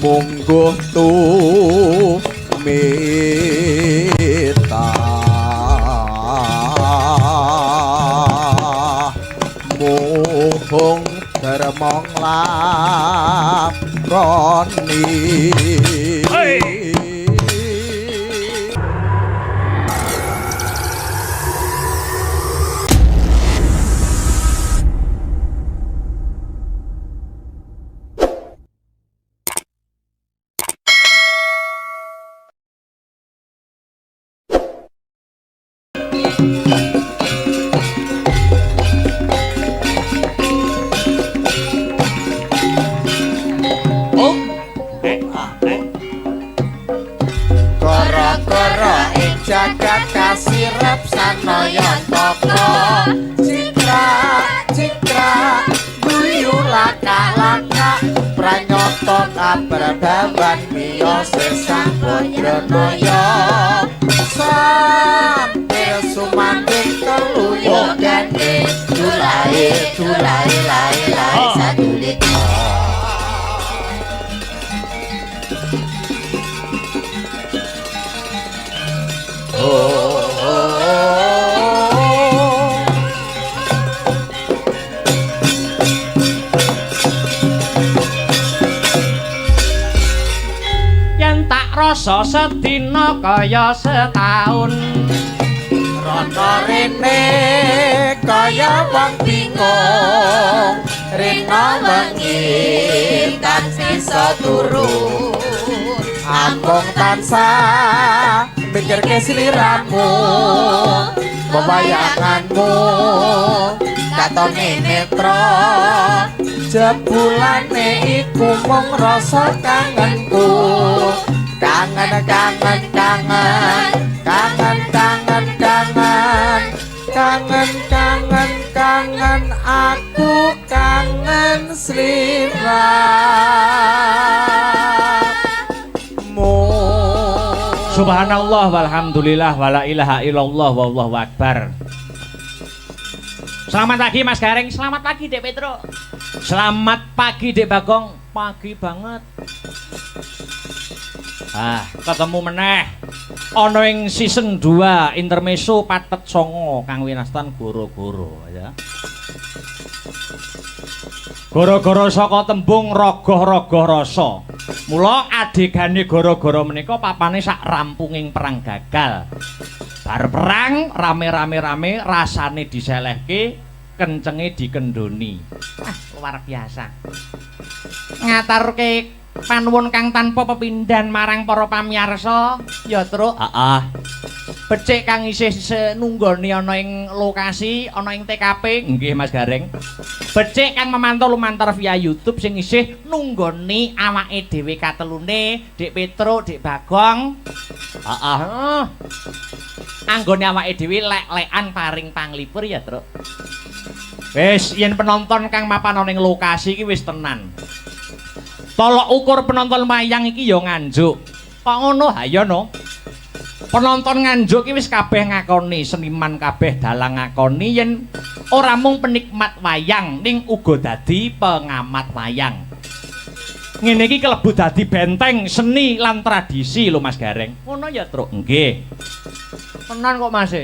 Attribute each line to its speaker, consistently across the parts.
Speaker 1: mungguh tumita muhung dermong lakoni jagat kasirep sanaya toko cikra guyu laka pranyoto kaperbaban miyo sesang bodronaya sampir sumanding teluyo gandeng dulai sadulit
Speaker 2: yen tak rasa sedina kaya setahun
Speaker 1: rono rene kaya wong bingung rena wengi tan sisa turu ambung tansah mikirke sliramu pewayanganmu katone netra jebulane iku mung rasa kangenku kangen aku kangen sliramu.
Speaker 2: Subhanallah walhamdulillah wala ilaha illallah wallahu akbar. Selamat pagi Mas Gareng, selamat pagi Dek Petro. Selamat pagi Dek Bagong, pagi banget. Ketemu meneh ana ing season 2 intermezzo patet songo kang winastan goro-goro ya. Goro-goro saka tembung rogoh-rogoh rasa. Mula adegane goro-goro menika papane sak rampunging perang gagal. Bar perang rame-rame rasane diselehke, kencenge dikendoni. Luar biasa. Ngaturke panuwun kang tanpa pepindhan marang para pamirsa ya Truk. Becik kang isih nunggoni ana ing lokasi, ana ing TKP, nggih Mas Gareng. Becik kang memantau lumantar via YouTube sing isih nunggoni awake dhewe katelune, Dik Petro, Dik Bagong. Anggone awake dhewe lek-lekan paring panglipur ya Truk. Wis yen penonton kang mapan ana ing lokasi iki wis tenan. Tolok ukur penonton wayang iki ya nganjuk. Kok ngono? Ha ya no. Penonton nganjuk iki wis kabeh ngakoni, seniman kabeh dalang ngakoni yen ora mung penikmat wayang ning uga dadi pengamat wayang. Ngene iki kelebu dadi benteng seni lan tradisi lho Mas Gareng. Ngono ya, Truk? Nggih. Tenan kok Mas.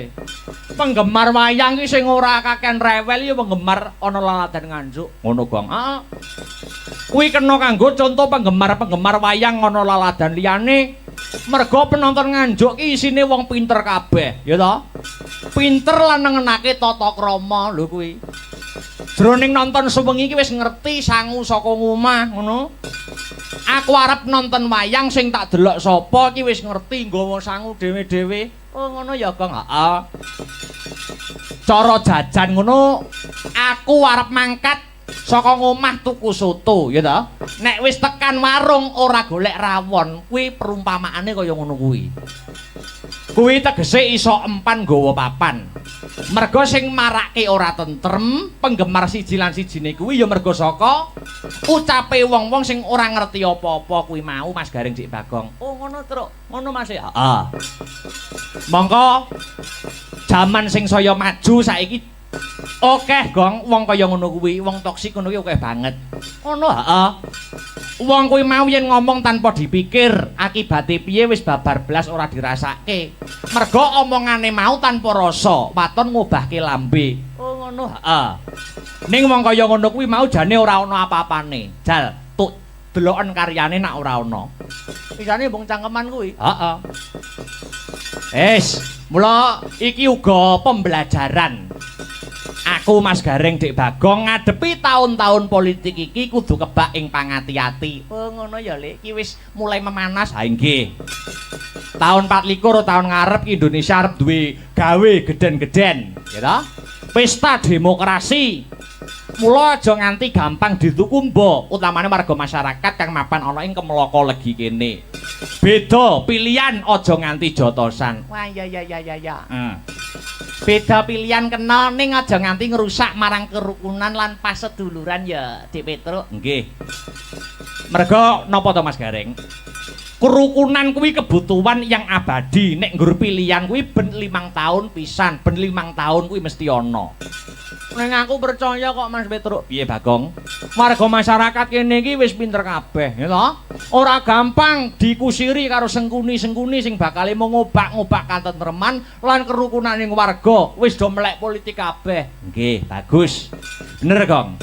Speaker 2: Penggemar wayang iki sing ora kaken rewel ya penggemar ana laladan nganjuk. Ngono, Gong. Heeh. Kuwi kena kanggo contoh penggemar-penggemar wayang ana laladan liyane. Mergo penonton nganjuk ki isine wong pinter kabeh, ya toh? Pinter lan ngenake tata krama lho kuwi. Jroning nonton sewengi iki wis ngerti sangu saka omah, ngono. Aku arep nonton wayang sing tak delok sapa iki wis ngerti nggawa sangu dhewe-dhewe. Oh ngono ya, Gong. Heeh. Cara jajan ngono, aku arep mangkat saka ngomah tuku soto, ya toh? Nek wis tekan warung ora golek rawon, kuwi perumpamaane kaya ngono kuwi. Kuwi tegese iso empan nggawa papan. Mergo sing marake ora tentrem, penggemar siji lan sijine kuwi ya mergo saka ucape wong-wong sing ora ngerti apa-apa kuwi mau Mas Gareng Dik Bagong. Oh ngono, Truk. Ngono Mas. Heeh. Mongko jaman sing saya maju saiki Okeh, Gong, wong kaya ngono kuwi, wong toksik ngono kuwi akeh banget. Ngono, heeh. Wong kuwi mau yen ngomong tanpa dipikir, akibate piye wis babar blas ora dirasake. Mergo omongane mau tanpa rasa, waton ngobahke lambe. Oh, ngono, heeh. Ning wong kaya ngono kuwi mau jane ora ana apa-apane. Jal, tuk deloken karyane nak ora ana. Pisane mbung cangkeman kuwi. Heeh. Mula iki uga pembelajaran. Aku Mas Gareng Dik Bagong ngadepi tahun-tahun politik iki kudu kebak ing pangati-ati. Oh ngono ya, Lek. Iki wis mulai memanas. Ha nggih. Tahun 24 tahun ngarep Indonesia arep duwe gawe geden-geden, ya ta? Pesta demokrasi. Mula aja nganti gampang ditukumba, utamane warga masyarakat kang mapan ana ing Kemloko Legi kene. Beda pilihan aja nganti jotosan. Wah ya. Beda pilihan kenal ning aja nganti ngerusak marang kerukunan lan paseduluran ya, Dik Petruk. Nggih. Merga napa to Mas Gareng? Kerukunan kuwi kebutuhan yang abadi. Nek nggur pilihan kuwi ben 5 tahun pisan, ben 5 tahun kuwi mesti ana. Ning aku percaya kok Mas Petruk. Piye Bagong? Warga masyarakat kene iki wis pinter kabeh, ya toh? Ora gampang dikusiri karo sengkuni-sengkuni sing bakal ngobak-ngobak katentreman lan kerukunan ing warga. Wis do melek politik kabeh. Nggih, bagus. Bener, Gong.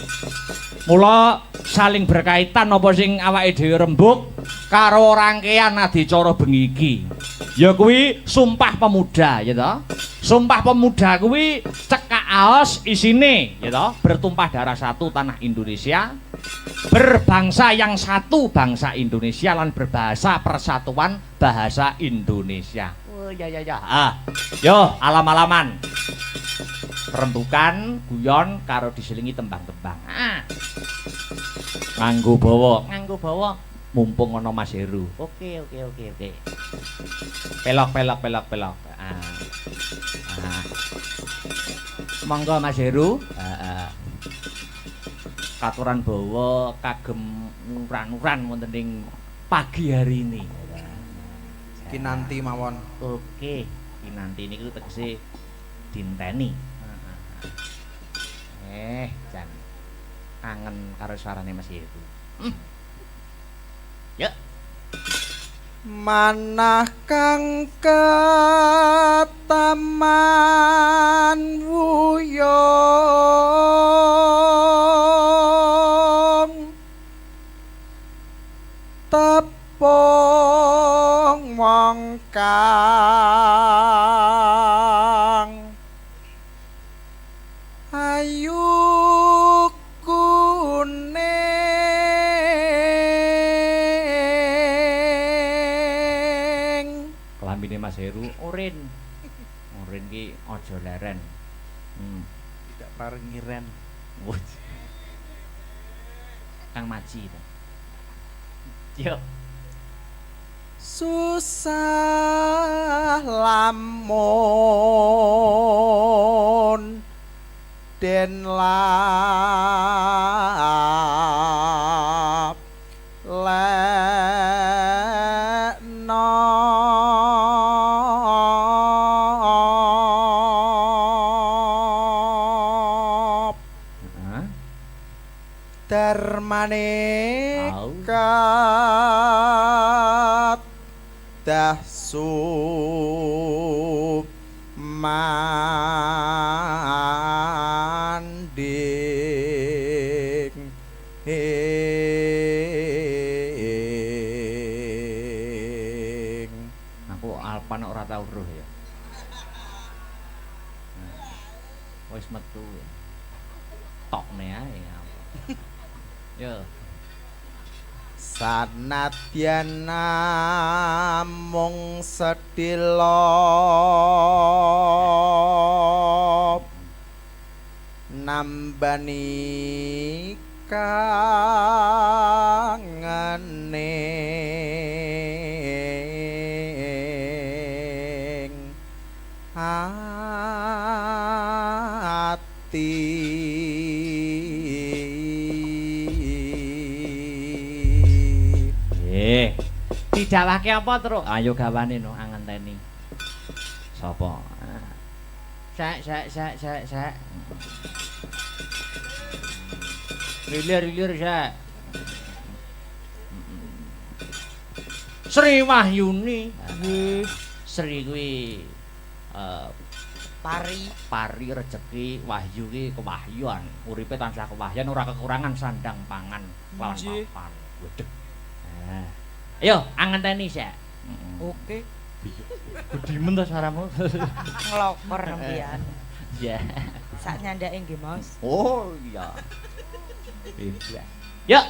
Speaker 2: Mula saling berkaitan apa sing awake dhewe rembug karo rangkaian adicara bengi iki. Ya kuwi Sumpah Pemuda, ya toh? Sumpah Pemuda kuwi cekak aos isine, ya toh? Bertumpah darah satu tanah Indonesia, berbangsa yang satu bangsa Indonesia lan berbahasa persatuan bahasa Indonesia. Oh ya. Yo, alam-alaman. Rembukan, guyon karo diselingi tembang-tembang. Nganggo bawa. Mumpung ana Mas Heru. Oke. Pelok. Monggo Mas Heru. Katuran bawa kagem nuran-nuran wonten ing pagi hari ini.
Speaker 1: Kinanti mawon.
Speaker 2: Oke, kinanti niku tegese dinteni. Jan kangen karo suarane Mas Heru. Ya.
Speaker 1: Manah kang ketaman wuyung tepung wong kang ayu
Speaker 2: Mas Heru oren ki aja leren.
Speaker 1: Tidak paringi ren.
Speaker 2: Kang Maji to. Yo. Susah lamun den lap manekat dahsub manding aku alpan ora tau roh ya wis metu tokne ae yo sanadyan namung sedhela nambani kangening ati dijawake apa terus? Ayo gawane no angenteni. Sapa? Sek. Lilir sik. Sri Wahyuni.
Speaker 1: Nggih.
Speaker 2: Sri kuwi pari rezeki, wahyu ki kewahyuan. Uripe tansah kewahyan ora kekurangan sandang pangan lawan papan. Waduh. Nah. Ayo angenteni sik.
Speaker 1: Oke.
Speaker 2: Gedimen ta suaramu.
Speaker 3: Ngelokor nembian.
Speaker 2: Ya.
Speaker 3: Sak nyandake nggih, Mas.
Speaker 2: Oh iya. Iya. Yuk.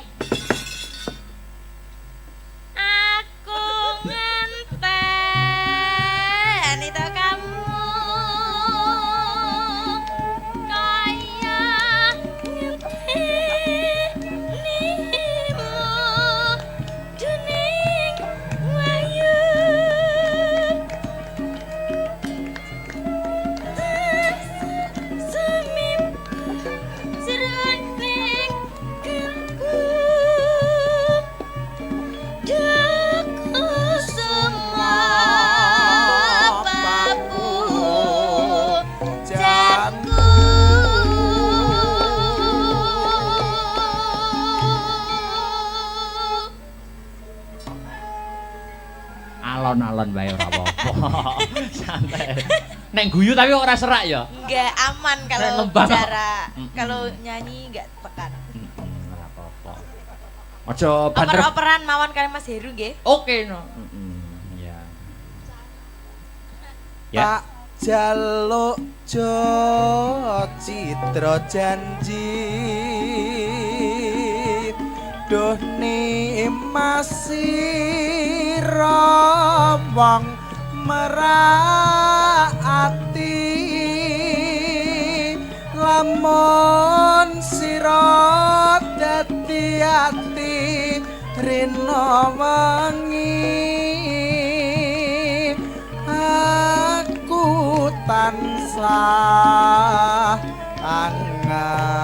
Speaker 3: Aku ngenteni to kamu kaya ngentenimu dening wayu semim jroning kalbu Daku semua papu jaku
Speaker 2: Alon-alon wae ora apa-apa. Santai. Nek guyu tapi ora serak ya.
Speaker 3: Enggak aman kalau
Speaker 2: Nek lembah.
Speaker 3: bicara kalau nyanyi enggak tekan.
Speaker 2: Ora apa-apa. Aja banter.
Speaker 3: Oper-operan mawon kali Mas Heru nggih.
Speaker 2: Oke no. Ya. Ya.
Speaker 1: Tak jaluk jo citra janji Duh ni masih wong meraati lamun sira dadi ati rina wengi aku tansah anganteni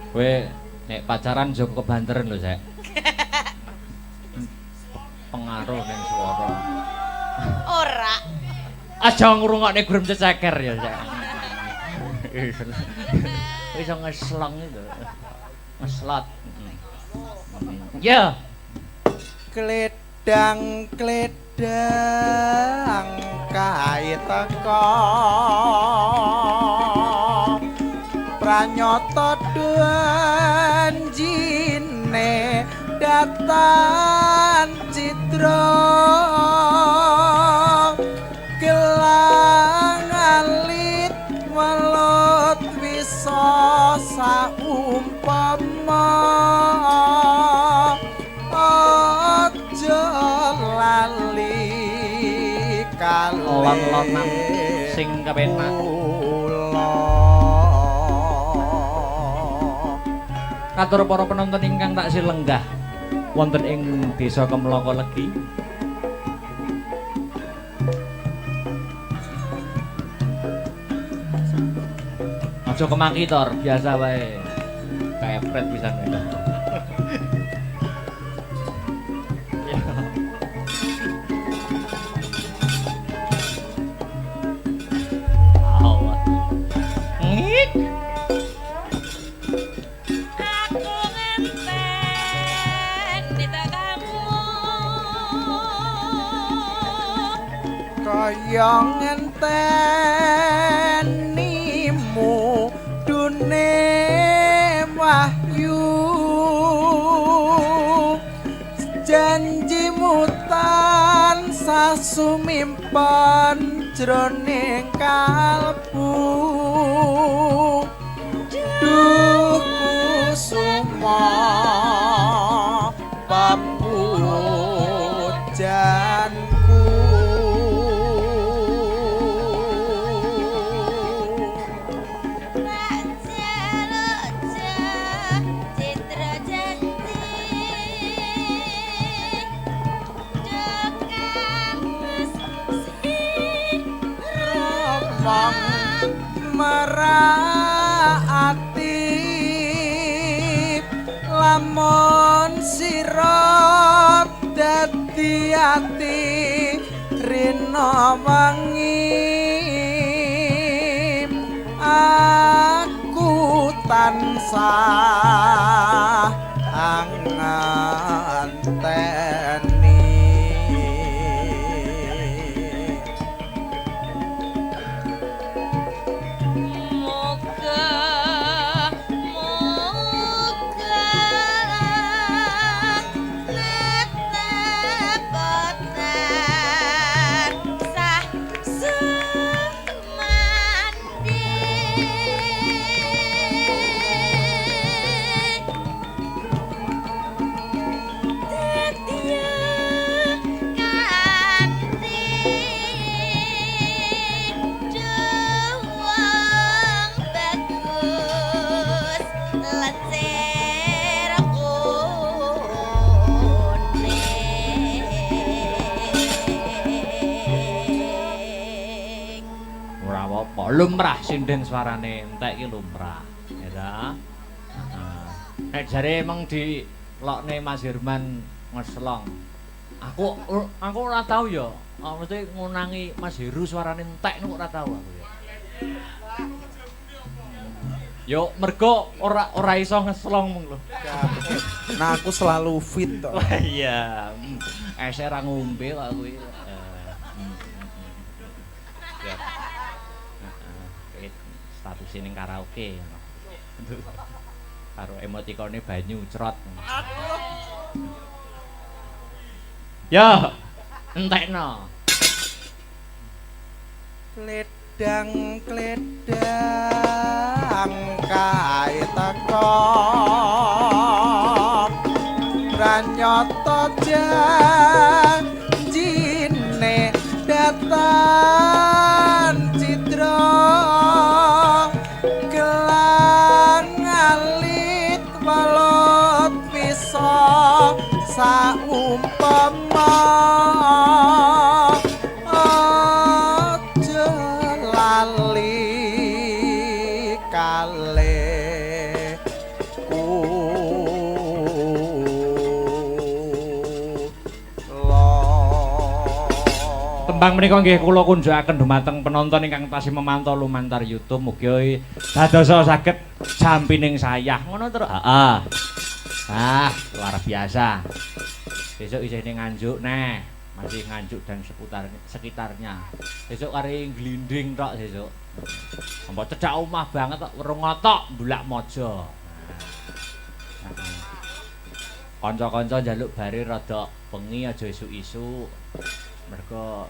Speaker 2: Kowe nek pacaran joko kebanteran lho, Sek. Pengaruh ning swara.
Speaker 3: Ora.
Speaker 2: Aja ngrungokne gurem cecer ya, Sek. Iso ngeslong itu. Ngeslot. Ya.
Speaker 1: Kledang kae teka pranyata janjine datan citra gelang alit welut wisa saumpama aja lali
Speaker 2: Lon-lonan sing kepenak. Katur para penonton ingkang taksih lenggah wonten ing Desa Kemloko Legi. Aja kemaki tor, biasa wae. Kepret pisan wae.
Speaker 1: Kaya ngentenimu dune wahyu janjimu tansah sumimpi pon jroning kalbu duh kusuma papujanku meraati lamun sira dadi ati rina wengi aku tansah anganteni
Speaker 2: lumrah sinden suarane entek iki lumrah ya ta. Nek jare emang di lokne Mas Herman ngeslong. Aku ora tau ya. Mesti ngunangi Mas Heru suarane entek niku ora tau aku ya. Yo mergo ora iso ngeslong mung lho.
Speaker 1: Nah aku selalu fit to.
Speaker 2: Wah iya. Eser ra ngombe kok kuwi. Ya. Status ning karaoke karo emotikone banyu crot. Ya, entekno.
Speaker 1: Kledang kae teko ranyata janjine datan citra balot bisa saumpama aja lali kaleku
Speaker 2: tembang menika nggih kula kunjukaken dumateng penonton ingkang tasih memantau lumantar YouTube mugi dadosa saged jampining sayah ngono terus. Heeh. Ah, luar biasa. Besok isih ning Nganjuk neh, masih Nganjuk dan sekitarnya. Besok kari glinding tok besok. Mbok cedhak omah banget tok werung otok Bulak Mojo. Kanca-kanca njaluk bare rada bengi aja isu-isu. Mergo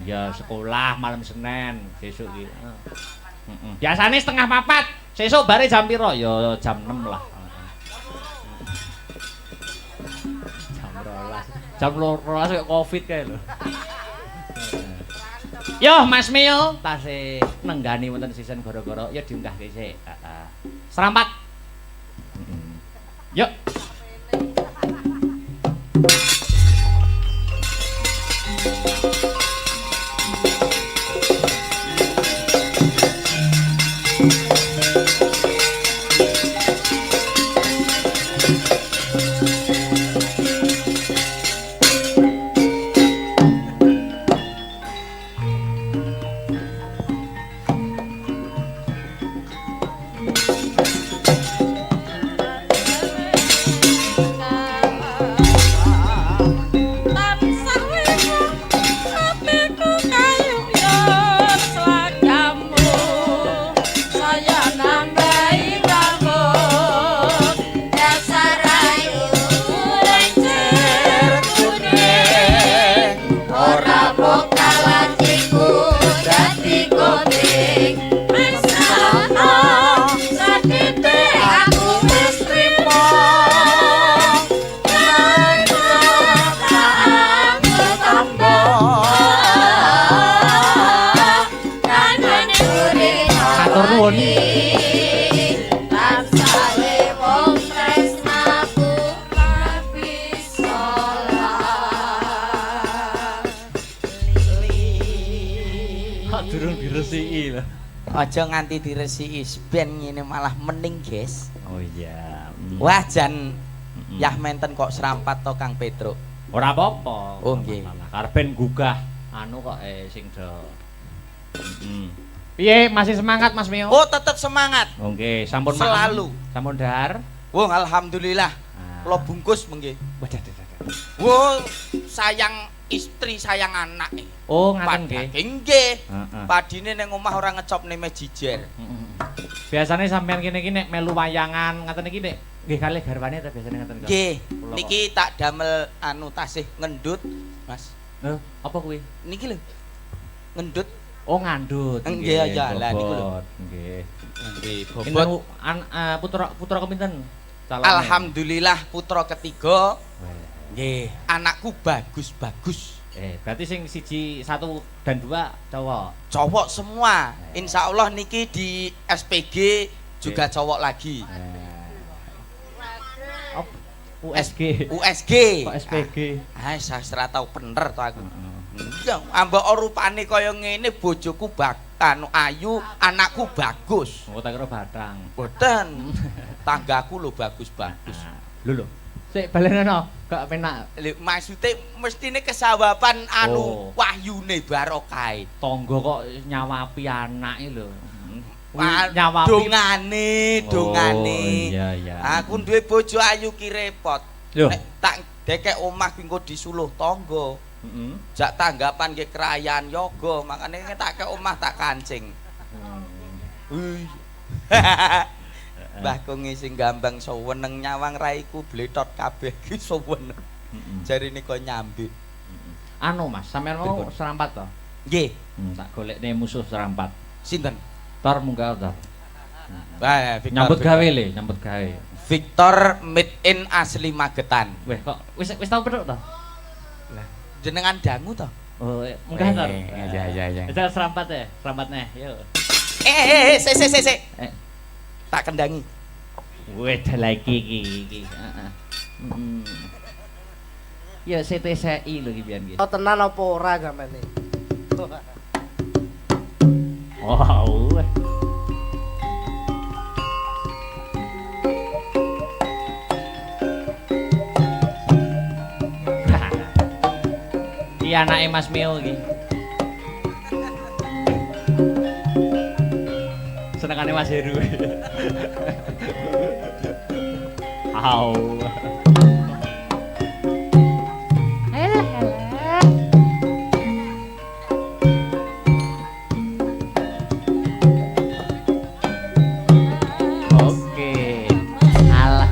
Speaker 2: ya sekolah malam Senin besok iki. Biasane 3:30. Sesuk bare jam piro? Ya jam 6 lah. Jam 12 kaya Covid kae lho. Yo Mas Mio, tasih nenggani wonten season gara-gara ya diunggahke sik. Heeh. Serampat. Yuk.
Speaker 4: Saya nambahi kamu
Speaker 2: Matur nuwun.
Speaker 3: Tansale wong tresnaku rapi salah.
Speaker 2: Kok durung diresiki lho.
Speaker 4: Aja nganti diresiki ben ngene malah mening, Guys.
Speaker 2: Oh iya.
Speaker 4: Wah, jan yah menten kok serampat to Kang Petruk.
Speaker 2: Ora apa-apa.
Speaker 4: Oh, nggih.
Speaker 2: Karben gugah anu kok sing do. Piye masih semangat Mas Mio?
Speaker 4: Oh, tetep semangat.
Speaker 2: Oh, nggih, sampun
Speaker 4: Selalu.
Speaker 2: Sampun dahar.
Speaker 4: Wong alhamdulillah. Kula bungkus mengke.
Speaker 2: Waduh.
Speaker 4: Wo sayang istri, sayang anak.
Speaker 2: Oh, ngaten nggih.
Speaker 4: Nggih.
Speaker 2: Heeh.
Speaker 4: Padine ning omah ora ngecopne mejijer.
Speaker 2: Biasane sampean kene iki nek melu wayangan ngaten iki nek nggih kalih garwane ta biasane ngaten kok.
Speaker 4: Nggih. Niki tak damel anu tasih ngendut, Mas.
Speaker 2: Lho, apa kuwi?
Speaker 4: Niki lho. Ngendut.
Speaker 2: Oh, ngandut.
Speaker 4: Nggih, ya lah niku lho.
Speaker 2: Nggih.
Speaker 4: Nggih,
Speaker 2: Pinten
Speaker 4: bobot.
Speaker 2: putra kepinten? Calone?
Speaker 4: Alhamdulillah putra ketiga. Nggih, anakku bagus-bagus.
Speaker 2: Berarti sing siji, 1 dan 2 cowok.
Speaker 4: Cowok semua. Insya Allah niki di SPG juga cowok lagi.
Speaker 2: USG.
Speaker 4: USG.
Speaker 2: Kok SPG?
Speaker 4: Ah, saya tahu bener to aku. Iya, ambek rupane kaya ngene bojoku anu ayu, anakku bagus.
Speaker 2: Oh, tak kira batang.
Speaker 4: Boten. Tanggaku lho bagus-bagus.
Speaker 2: Lho. Sik balenono, gak penak.
Speaker 4: Lho maksude mestine kesawaban anu
Speaker 2: Oh.
Speaker 4: wahyune barokahe.
Speaker 2: Tangga kok nyawapi anake lho.
Speaker 4: Nyawapi dongane.
Speaker 2: Oh, iya.
Speaker 4: Aku duwe bojo ayu ki repot.
Speaker 2: Lho.
Speaker 4: Nek tak dekek omah ki engko disuluh tangga.
Speaker 2: Heeh.
Speaker 4: Jak tanggapan nggih kerayaan yoga, makane tak ke omah tak kancing. Wih. Mbah Kungi sing gambang seweneng nyawang raiku bletot kabeh ki seweneng. Jarine kok nyambit.
Speaker 2: Anu Mas, sampean mau serampat to?
Speaker 4: Nggih.
Speaker 2: Tak golekne musuh serampat.
Speaker 4: Sinten?
Speaker 2: Tor munggah to.
Speaker 4: Wah, Victor.
Speaker 2: Nyambut gawe le, nyambut gawe.
Speaker 4: Victor made in asli Magetan.
Speaker 2: Weh, kok wis tau pedhok to?
Speaker 4: Lah, jenengan dangu to?
Speaker 2: Oh, munggah to.
Speaker 4: Iya.
Speaker 2: Bisa serampat ya, serampatnya. Yo.
Speaker 4: Sik. Tak kendangi.
Speaker 2: Weh, lagi iki. Heeh. Ya CTCI lho iki pian iki.
Speaker 1: Oh tenan apa ora gamane?
Speaker 2: Wow. Iki anake Mas Mio iki. Senengane Mas Heru. Au. Oke. Alah.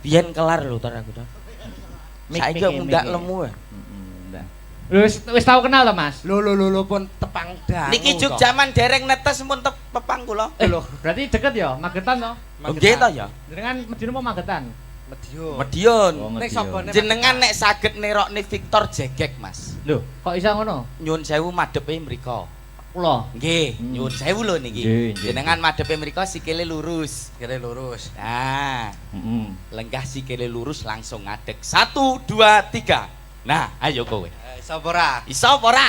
Speaker 4: Biyen kelar lho tar aku tar. Saiki kok mundak lemu ya.
Speaker 2: Wis tau kenal to, Mas?
Speaker 1: Lho pun tepang dangu.
Speaker 4: Niki juk jaman dereng netes pun pepang kula.
Speaker 1: Lho,
Speaker 2: Berarti deket ya, Magetan to?
Speaker 4: Nggih to ya.
Speaker 2: Jenengan medine apa Magetan?
Speaker 1: Medion.
Speaker 4: Medion.
Speaker 1: Nek sapa
Speaker 4: Jenengan nek saged nerokne Victor Jegek, Mas.
Speaker 2: Lho, kok iso ngono?
Speaker 4: Nyun sewu madepe mriko.
Speaker 2: kula.
Speaker 4: Nggih, nyuwun sewu lho niki.
Speaker 2: Nggih, nggih.
Speaker 4: Jenengan madhepe mriku sikile lurus.
Speaker 1: Kira lurus.
Speaker 4: Nah,
Speaker 2: Heeh.
Speaker 4: lenggah sikile lurus langsung ngadeg. 1 2 3. Nah, ayo kowe.
Speaker 1: Iso apa ora?
Speaker 4: Iso apa ora?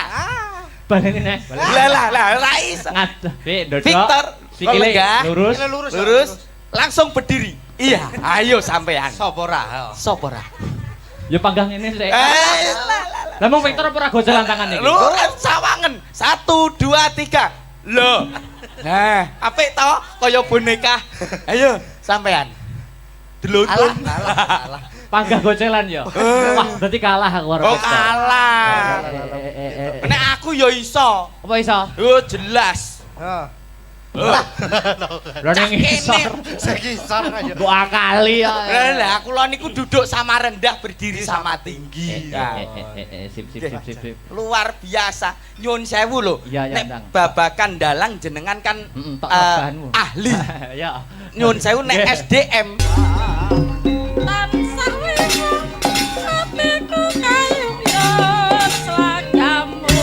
Speaker 2: Baleni nek.
Speaker 4: Lah, ora iso.
Speaker 2: Ngadeg ndodok.
Speaker 4: Victor,
Speaker 2: sikile
Speaker 4: lenggah.
Speaker 2: lurus.
Speaker 1: Kira lurus.
Speaker 4: Lurus, langsung berdiri. Iya, ayo sampean.
Speaker 1: Iso apa ora?
Speaker 4: Sopo ora?
Speaker 2: Ya panggang ini sik.
Speaker 4: Lah.
Speaker 2: Lah mong Victor apa ora gojelan tangan iki?
Speaker 4: Lho, sawangen. 1 2 3. Lho. Nah, apik to kaya boneka. Ayo, sampean. Delutun.
Speaker 1: Alah.
Speaker 2: Panggah gocelan ya. Wah, berarti kalah aku karo
Speaker 4: Oh,
Speaker 2: Victor.
Speaker 4: kalah. Nek aku ya iso.
Speaker 2: Apa iso?
Speaker 4: Oh, jelas.
Speaker 1: Heeh.
Speaker 2: Lha ning isor.
Speaker 1: Sekisar aja.
Speaker 2: Mbok akali ya.
Speaker 4: Lah, kula niku duduk sama rendah, berdiri sama tinggi. Nah,
Speaker 2: Sip.
Speaker 4: luar biasa. Nyun sewu lho.
Speaker 2: Iya,
Speaker 4: Nek
Speaker 2: Ndang.
Speaker 4: babakan dalang jenengan kan
Speaker 2: Tok bahanmu.
Speaker 4: ahli.
Speaker 2: Ya.
Speaker 4: Nyun sewu nek
Speaker 2: Nggih.
Speaker 4: SDM.
Speaker 3: tansah wewu atiku kayuyan slagamu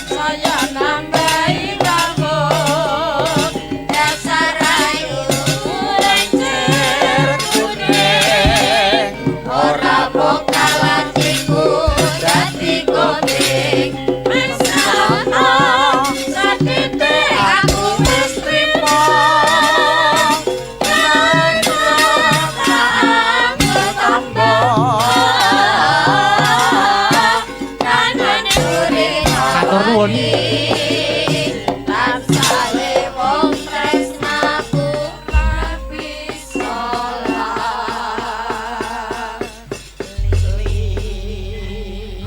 Speaker 3: saya nambahi bangun dasar ayu lencer kuning ora bokal atiku dadi kuning mesana sakite aku wis trimo
Speaker 2: Matur nuwun.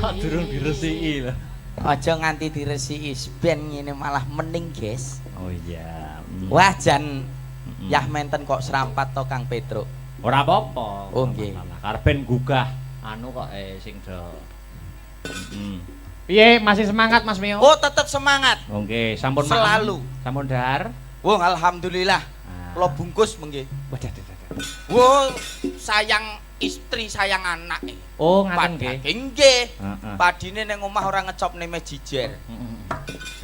Speaker 2: Kok durung diresiki lho.
Speaker 4: Aja nganti diresiki ben ngene malah mening, Guys.
Speaker 2: Oh iya.
Speaker 4: Wah, jan yah menten kok serampat to Kang Petruk.
Speaker 2: Ora apa-apa.
Speaker 4: Oh, nggih.
Speaker 2: Karepen gugah anu kok sing do. Piye masih semangat Mas Mio?
Speaker 4: Oh, tetep semangat.
Speaker 2: Oke, sampun
Speaker 4: Selalu.
Speaker 2: Sampun dahar.
Speaker 4: Wong alhamdulillah.
Speaker 2: Ah.
Speaker 4: Kula bungkus mengke.
Speaker 2: Waduh.
Speaker 4: Wo sayang istri, sayang anak.
Speaker 2: Oh, ngaten nggih.
Speaker 4: Padahal nggih.
Speaker 2: Heeh.
Speaker 4: Padine ning omah ora ngecopne mejijer.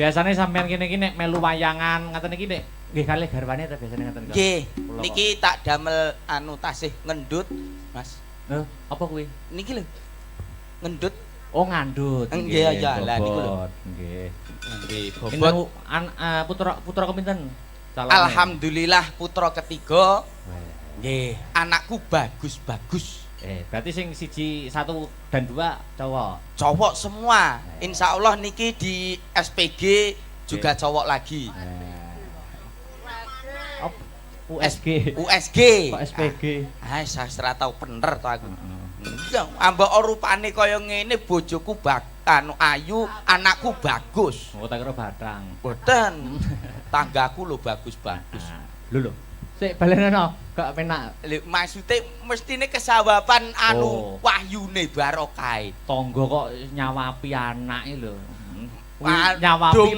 Speaker 2: Biasane sampean kene iki nek melu wayangan ngaten iki nek nggih kalih garwane ta biasane ngaten kok.
Speaker 4: Nggih.
Speaker 2: Kula
Speaker 4: Niki tak damel anu tasih ngendut, Mas.
Speaker 2: Lho, apa kuwi?
Speaker 4: Niki lho. Ngendut.
Speaker 2: Oh, ngandut.
Speaker 4: Nggih, ya, lah niku lho.
Speaker 2: bobot. Nggih.
Speaker 4: Nggih,
Speaker 2: Pinten
Speaker 4: bobot.
Speaker 2: putra kepinten? Calone?
Speaker 4: Alhamdulillah putra ketiga.
Speaker 2: Wah.
Speaker 4: Nggih, anakku bagus-bagus.
Speaker 2: Berarti sing 1 dan 2 cowok.
Speaker 4: Cowok semua. Insya Allah niki di SPG juga cowok lagi.
Speaker 2: USG.
Speaker 4: USG.
Speaker 2: Kok SPG?
Speaker 4: Ah, sastra tau bener to aku. Ya, ambek rupane kaya ngene bojoku anu ayu, anakku bagus.
Speaker 2: Oh, tak kira batang.
Speaker 4: Boten. Tanggaku lho bagus-bagus.
Speaker 2: Lho. Sik balenono, gak penak.
Speaker 4: Lho, maksude mestine kesawaban anu
Speaker 2: Oh.
Speaker 4: wahyune barokahe.
Speaker 2: Tangga kok nyawapi anake lho.
Speaker 4: Nyawapi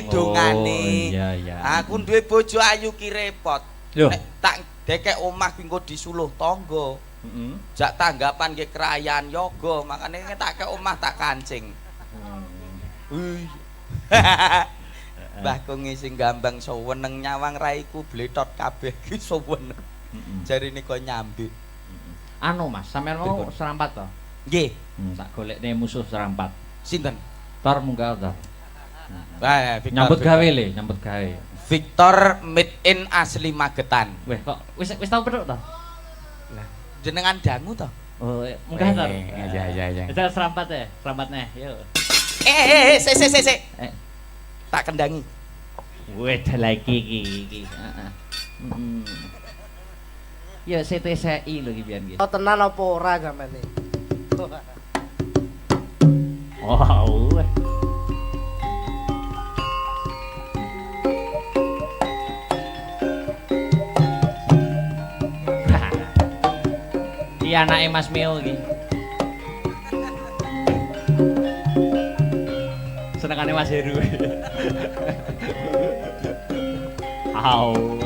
Speaker 4: dongane.
Speaker 2: Iya.
Speaker 4: Aku duwe bojo ayu ki repot.
Speaker 2: Lho.
Speaker 4: Nek tak dekek omah ki engko disuluh tangga.
Speaker 2: Heeh.
Speaker 4: Jak tanggapan nggih kerayaan yoga, makane tak ke omah tak kancing. Wih. Mbah Kungi sing gambang seweneng nyawang raiku bletot kabeh ki seweneng. Jarine kok nyambit.
Speaker 2: Anu Mas, sampean mau serampat to?
Speaker 4: Nggih.
Speaker 2: Tak golekne musuh serampat.
Speaker 4: Sinten?
Speaker 2: Tor munggah to.
Speaker 4: Victor.
Speaker 2: Nyambut gawe le, nyambut gawe.
Speaker 4: Victor made in asli Magetan.
Speaker 2: Weh, kok wis tau pedhok to?
Speaker 4: Lah, jenengan dangu to?
Speaker 2: Oh, munggah tor.
Speaker 4: Iya.
Speaker 2: Kita serampat ya, serampatnya. Yuk.
Speaker 4: Sik. Tak kendangi.
Speaker 2: Weh, lagi iki. Heeh. Ya CTCI lho iki pian iki.
Speaker 1: Oh tenan apa ora sampeyan iki?
Speaker 2: Wow. Iki anake Mas Mio iki. Senengane Mas Heru. Au.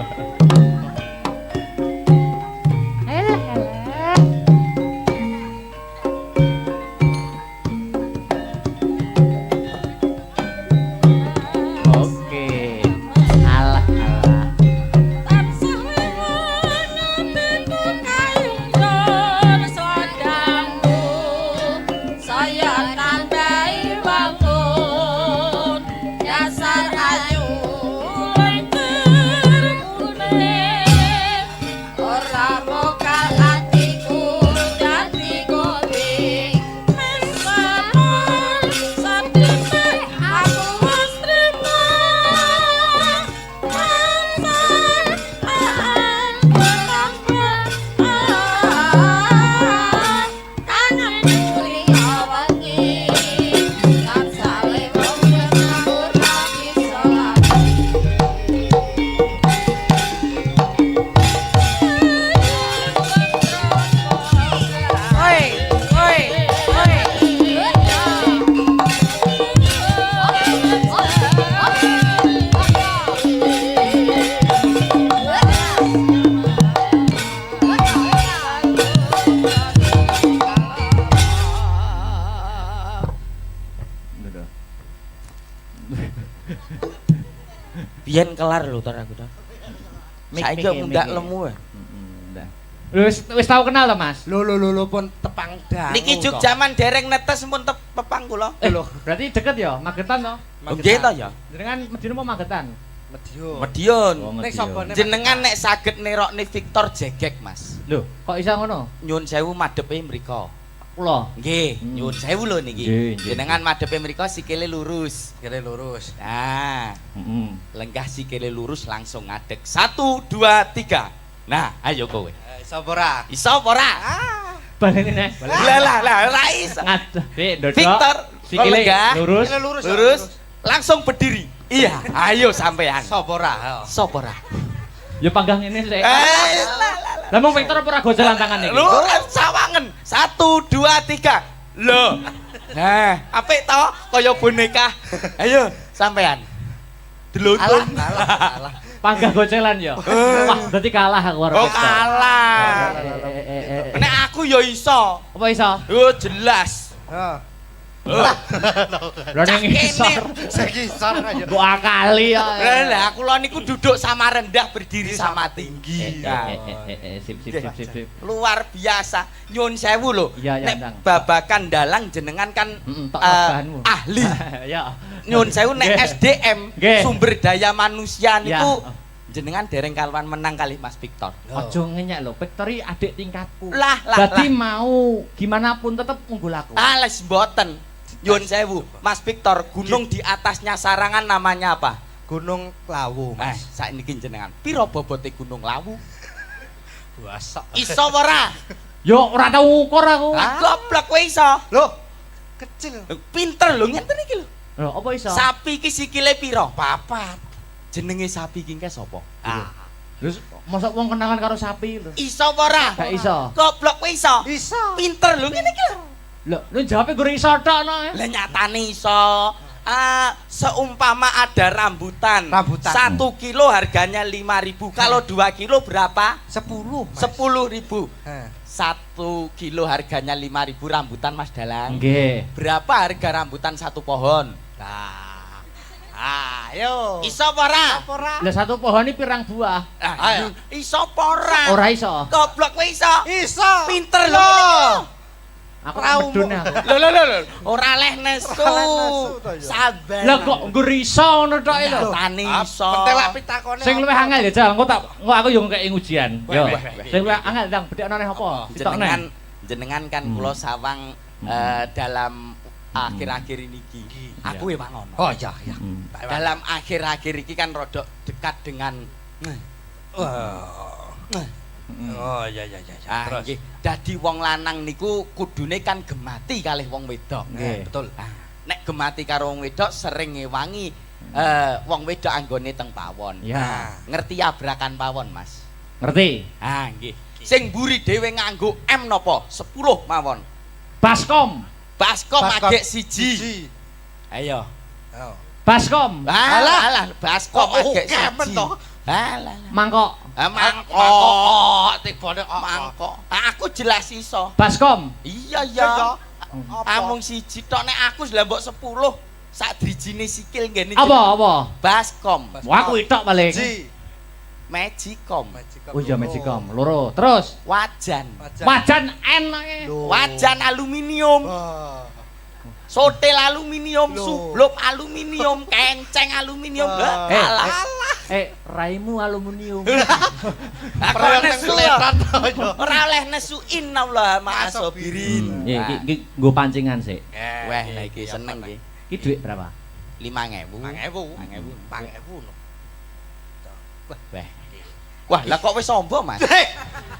Speaker 4: Yen kelar lho tar aku tar. Saiki mundak lemu ya.
Speaker 2: Wis tau kenal to, Mas?
Speaker 1: Lho pun tepang dangu.
Speaker 4: Niki juk jaman dereng netes pun pepang kula.
Speaker 2: Berarti deket ya, Magetan to?
Speaker 4: Nggih to ya.
Speaker 2: Jenengan medine mau Magetan.
Speaker 1: Medion.
Speaker 4: Medion.
Speaker 1: Nek sapa nek
Speaker 4: Jenengan nek saged nerokne Victor Jegek, Mas.
Speaker 2: Lho, kok iso ngono?
Speaker 4: Nyun sewu madhepe mriko.
Speaker 2: Kula.
Speaker 4: Nggih, nyun sewu lho niki.
Speaker 2: Nggih.
Speaker 4: Jenengan madhepe mriko sikile lurus.
Speaker 1: kira lurus.
Speaker 4: Nah,
Speaker 2: Heeh.
Speaker 4: lenggah sikile lurus langsung ngadeg. 1 2 3. Nah, ayo kowe.
Speaker 1: Sapa ora?
Speaker 4: Iso apa ora?
Speaker 2: Baleni nek.
Speaker 4: Lah ora iso.
Speaker 2: Ngadeg, ndodok.
Speaker 4: Victor,
Speaker 2: Sikile
Speaker 4: lenggah,
Speaker 2: lurus.
Speaker 4: lurus, langsung berdiri. Iya, ayo sampean.
Speaker 1: Sapa ora?
Speaker 4: Sopo ora?
Speaker 2: Ya panggang ini sik.
Speaker 4: Lah.
Speaker 2: Lah mong Victor apa ora gojelan tangan iki?
Speaker 4: Lho, sawangen. 1 2 3. Lho. Nah, apik to kaya boneka. Ayo sampean. Delutun.
Speaker 1: Alah.
Speaker 2: Panggang gojelan ya. Wah, berarti kalah aku karo
Speaker 4: Oh,
Speaker 2: Victor.
Speaker 4: kalah. Nek aku ya iso.
Speaker 2: Apa iso?
Speaker 4: Oh, jelas.
Speaker 1: Heeh.
Speaker 2: Lha ning isor.
Speaker 1: Sekisar aja.
Speaker 2: Mbok akali ya.
Speaker 4: Lah, kula niku duduk sama rendah, berdiri sama tinggi.
Speaker 2: Sip.
Speaker 4: Luar biasa. Nyun sewu lho.
Speaker 2: Iya,
Speaker 4: Nek
Speaker 2: Ndang.
Speaker 4: babakan dalang jenengan kan
Speaker 2: Tok bahanmu.
Speaker 4: ahli.
Speaker 2: Ya.
Speaker 4: Nyun sewu nek
Speaker 2: Nggih.
Speaker 4: SDM
Speaker 2: Nggih.
Speaker 4: sumber daya manusia
Speaker 2: Ya.
Speaker 4: niku jenengan dereng kaluan menang kali Mas Victor.
Speaker 2: Ojo ngenyek lho, Victor iki adik tingkatku.
Speaker 4: Lah.
Speaker 2: Dadi mau gimana pun tetep unggul aku.
Speaker 4: Les mboten. Nyun sewu, Mas Victor, gunung di atasnya Sarangan namanya apa?
Speaker 1: Gunung Lawu, Mas.
Speaker 4: Saiki jenengan. Piro bobote Gunung Lawu?
Speaker 1: Buasa.
Speaker 4: Iso ora?
Speaker 2: Yo ora tau ngukur aku.
Speaker 4: Ah, goblok kowe iso.
Speaker 1: Loh, kecil.
Speaker 4: Pinter lho ngenten iki lho.
Speaker 2: Lho, apa iso?
Speaker 4: Sapi iki sikile piro? 4. Jenenge sapi iki engke sapa?
Speaker 2: Terus mosok wong kenalan karo sapi lho.
Speaker 4: Iso apa ora?
Speaker 2: Gak iso.
Speaker 4: Goblok kowe iso.
Speaker 1: Iso.
Speaker 4: Pinter lho ngene iki lho.
Speaker 2: Lho, lu jawabe goreng iso tok no.
Speaker 4: Lah nyatane iso. Seumpama ada rambutan. 1 kilo harganya 5.000. Kalau 2 kilo berapa?
Speaker 1: 10.
Speaker 4: 10.000.
Speaker 1: Heh.
Speaker 4: 1 kilo harganya 5.000 rambutan Mas Dalang.
Speaker 2: Nggih.
Speaker 4: Berapa harga rambutan 1 pohon?
Speaker 1: Nah. Ayo.
Speaker 4: Iso apa ora?
Speaker 1: ora?
Speaker 2: Lah satu pohon ini pirang buah?
Speaker 4: Ayo. Iso apa ora?
Speaker 2: Ora iso.
Speaker 4: Goblok kowe iso.
Speaker 1: Iso.
Speaker 4: Pinter lho.
Speaker 2: Aku
Speaker 1: Ora
Speaker 2: medun aku.
Speaker 4: Lho. Ora leh nesu.
Speaker 1: Ora leh nesu to ya.
Speaker 4: Sabar.
Speaker 2: Lah kok nggo iso ngono tok lho.
Speaker 4: Tani iso.
Speaker 1: Pentelak pitakone.
Speaker 2: Sing luwih angel ya, Jal. Engko aku yo ngekeki ujian. Yo.
Speaker 4: Weh.
Speaker 2: Sing luwih angel ndang bedhekno neh apa?
Speaker 4: Jenengan kan kula sawang dalam akhir-akhir ini aku emang ngono.
Speaker 1: Oh iya.
Speaker 4: Dalam akhir-akhir ini kan rodok dekat dengan
Speaker 1: Oh iya.
Speaker 4: nggih. Dadi wong lanang niku kudune kan gemati kalih wong wedok.
Speaker 2: Nggih.
Speaker 1: Betul.
Speaker 4: Nek gemati karo wong wedok sering ngewangi wong wedok anggone teng pawon.
Speaker 2: Ya.
Speaker 4: Ngerti abrakan pawon, Mas?
Speaker 2: Ngerti?
Speaker 4: Nggih. Sing mburi dhewe nganggo M napa? 10 mawon.
Speaker 2: Baskom.
Speaker 4: Baskom agek siji. Ayo.
Speaker 2: Baskom.
Speaker 4: Alah, baskom agek
Speaker 1: kemen
Speaker 4: siji.
Speaker 1: to.
Speaker 4: Alah.
Speaker 2: Mangkok.
Speaker 4: Mangkok. Tibane mangkok. Aku jelas iso.
Speaker 2: Baskom.
Speaker 4: Iya. Amung siji tok nek aku lah mbok 10. Sak drijine sikil ngene.
Speaker 2: Apa?
Speaker 4: Baskom.
Speaker 2: Wah, kuwi tok paling.
Speaker 4: Magicom.
Speaker 2: Oh iya Magicom. Loro. Terus
Speaker 4: Wajan.
Speaker 2: wajan enake.
Speaker 4: Wajan aluminium. Sotel aluminium, sublok aluminium, kenceng aluminium. Alah.
Speaker 2: Raimu aluminium.
Speaker 4: Aku nesu ora oleh nesu innallah ma'asabirin.
Speaker 2: Iki nggo pancingan sik.
Speaker 4: Wah, lah iki seneng iki.
Speaker 2: Iki dhuwit berapa?
Speaker 4: 5.000.
Speaker 1: 5.000.
Speaker 4: Wah, lah kok wis ombo, Mas?